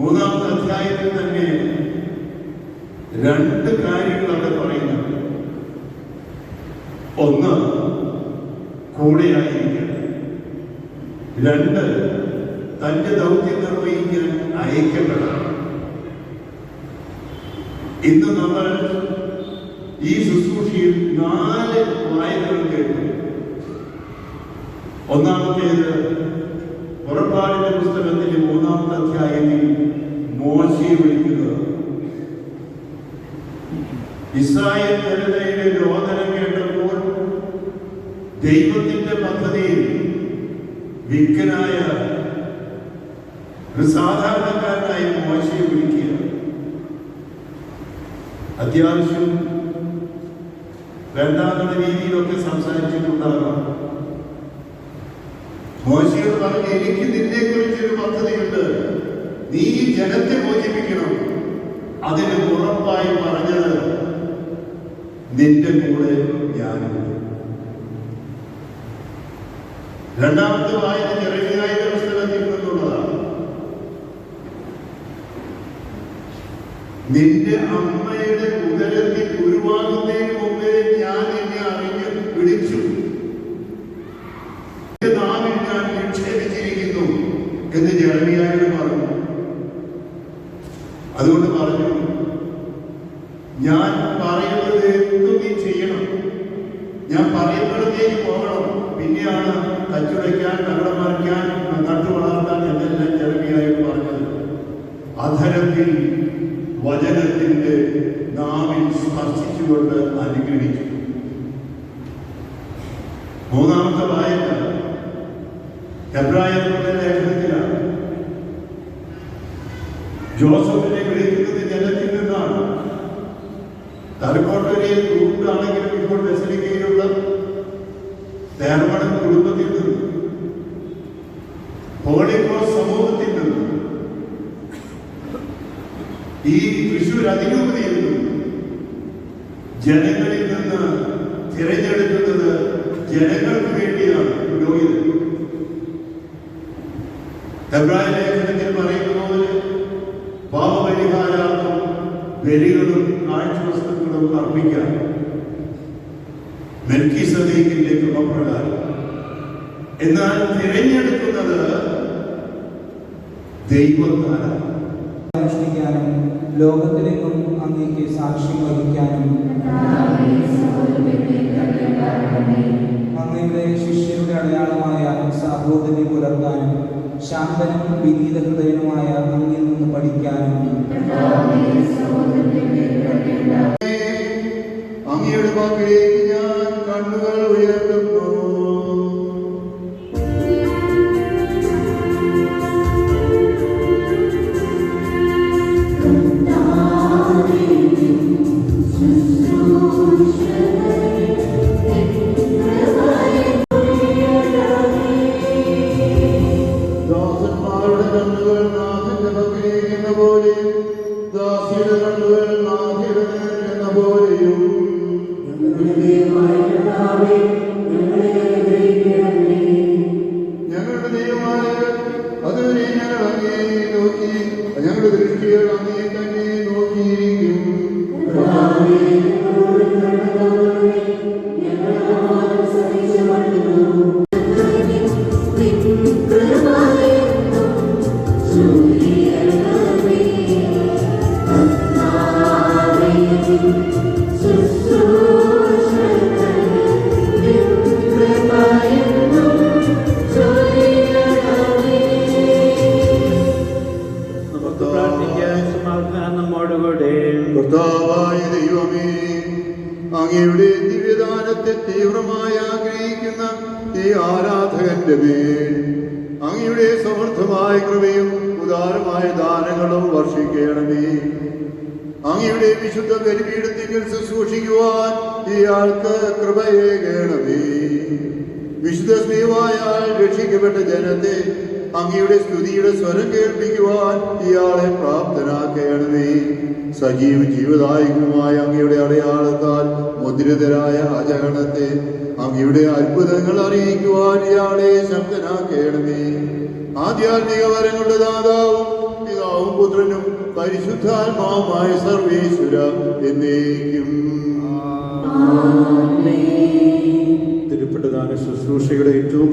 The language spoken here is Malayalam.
മൂന്നാമത്തെ അധ്യായത്തിൽ തന്നെ രണ്ട് കാര്യങ്ങൾ അവിടെ പറയുന്നുണ്ട്. ഒന്ന്, കൂടെയായിരിക്കണം. രണ്ട്, തന്റെ ദൗത്യം നിർവഹിക്കാൻ അയക്കപ്പെടണം. ഇന്ന് നമ്മൾ ഈ ശുശ്രൂഷയിൽ 4 വായനകൾ കേട്ടു. ഒന്നാമത്തേത് പുറപ്പാടിന്റെ പുസ്തകത്തിലെ 3-ാമത്തെ അധ്യായത്തിൽ മോശയെ വിളിക്കുന്നത്. ഇസ്രായേൽ ജനതയുടെ രോദനം കേട്ടപ്പോൾ ദൈവത്തിന്റെ പദ്ധതിയിൽ വിക്കനായ ഒരു സാധാരണക്കാരനായി മോശയെ വിളിക്കുക. അത്യാവശ്യം വേണ്ടാത്ത രീതിയിലൊക്കെ സംസാരിച്ചിട്ടുണ്ടാകാം. മോശയോട് പറഞ്ഞു, എനിക്ക് നിന്നെ കുറിച്ചൊരു പദ്ധതിയുണ്ട്, നീ ഈ ജനത്തെ മോചിപ്പിക്കണം. അതിന് ഉറപ്പായി പറഞ്ഞത്, നിന്റെ കൂടെ ഞാനുണ്ട്. രണ്ടാമത്തെ വായന ചെറിയായുടെ പുസ്തകത്തിൽ നിന്നുള്ളതാണ്. നിന്റെ അമ്മയുടെ ഉദരത്തിൽ ഉരുവാകുന്നതിന് മുമ്പേ ഞാൻ എന്നെ അറിഞ്ഞ് വിളിച്ചു, നാവിൽ ഞാൻ നിക്ഷേപിച്ചിരിക്കുന്നു എന്ന് ജെറമിയായോട് പറഞ്ഞു. അതുകൊണ്ട് പറഞ്ഞു, ഞാൻ പറയുന്നത് എന്തും നീ ചെയ്യണം, ഞാൻ പറയുന്നിടത്തേക്ക് പോകണം. പിന്നെയാണ് തച്ചുടയ്ക്കാൻ, തകടം മറിക്കാൻ, നട്ടു വളർത്താൻ എന്നെല്ലാം ജെറമിയായോട് പറഞ്ഞത്. അധരത്തിൽ വചനത്തിന്റെ നാവിൽ സ്പർശിച്ചുകൊണ്ട് അനുഗ്രഹിച്ചു. മൂന്നാമത്തെ വായന എബ്രായരുടെ ലേഖനത്തിലാണ്. ജോസഫിനെ വിളിക്കുന്നത് ജനത്തിൽ നിന്നാണ്. തലക്കോട്ടരിയിൽ ഗ്രൂപ്പിലാണെങ്കിലും ഇപ്പോൾ ബസിലിക്കയിലുള്ള തേർമടം കുടുംബത്തിൽ നിന്ന്, ഹോളി ക്രോസ് സമൂഹത്തിൽ നിന്ന്, ഈ തൃശ്ശൂർ അതിരൂപതയിൽ നിന്ന്, ജനങ്ങളിൽ നിന്ന് തിരഞ്ഞെടുക്കുന്നത് ജനങ്ങൾക്ക് വേണ്ടിയാണ് പുരോഹിതൻ. എബ്രായ ലേഖനത്തിൽ പറയുന്ന പോലെ പാപപരിഹാരാർത്ഥം ബലികളും കാഴ്ചവസ്തുക്കളും അർപ്പിക്കാൻ മെൽക്കിസദേക്കിന്റെ ക്രമപ്രകാരം. എന്നാൽ തിരഞ്ഞെടുക്കുന്നത് ദൈവത്താലാണ്. അനുഷ്ഠിക്കാനും ലോകത്തിലേക്കും അങ്ങേക്ക് സാക്ഷ്യം വഹിക്കാനും അങ്ങയുടെ ശിഷ്യരുടെ അടയാളമായ സഹോദരി പുലർത്താനും ശാന്തനും വിനീത ഹൃദയനുമായ അങ്ങിൽ നിന്ന് പഠിക്കാനും അങ്ങയുടെ വാക്കിലേക്ക് ഞാൻ കണ്ണുകൾ ഉയർത്തുന്നു. ദാസന്മാരുടെ കണ്ണുകൾ നാഥന്റെ പക്കലേക്ക് എന്ന പോലെയും ദാസിയുടെ കണ്ണുകൾ നാഥയുടെ എന്ന പോലെയും ഞങ്ങളുടെ ദൈവമായ അതുവരെ ഞങ്ങൾ അങ്ങേ നോക്കി, ഞങ്ങളുടെ ദൃഷ്ടികൾ അങ്ങേ തന്നെ നോക്കിയിരിക്കും. കർത്താവായ ദൈവമേ, അങ്ങയുടെ ദിവ്യദാനത്തെ തീവ്രമായി ആഗ്രഹിക്കുന്ന ഈ ആരാധകന്റെ മേൽ അങ്ങയുടെ സമൃദ്ധമായ കൃപയും ഉദാരമായ ദാനങ്ങളും വർഷിക്കണമേ. അങ്ങയുടെ വിശുദ്ധ ബലിപീഠത്തിൽ ശുശ്രൂഷിക്കുവാൻ ഇയാൾക്ക് കൃപയേകണമേ. വിശുദ്ധ സ്നേഹമായാൽ രക്ഷിക്കപ്പെട്ട ജനത്തെ അങ്ങയുടെ സ്തുതിയുടെ സ്വരം കേൾപ്പിക്കുവാൻ ഇയാളെ പ്രാപ്തനാക്കണമേ. സജീവ ജീവദായകമായ അങ്ങയുടെ അടയാളത്താൽ മുദ്രിതരായ അജഗണത്തെ അങ്ങയുടെ അത്ഭുതങ്ങൾ അറിയിക്കുവാൻ ഇയാളെ ശക്തനാക്കണമേ. ആധ്യാത്മിക വരങ്ങളുടെ ദാതാവും പിതാ പിതാവും പുത്രനും പരിശുദ്ധാത്മാവുമായ സർവേശ്വര എന്നേക്കും. തിരുപ്പെട്ടതാന ശുശ്രൂഷയുടെ ഏറ്റവും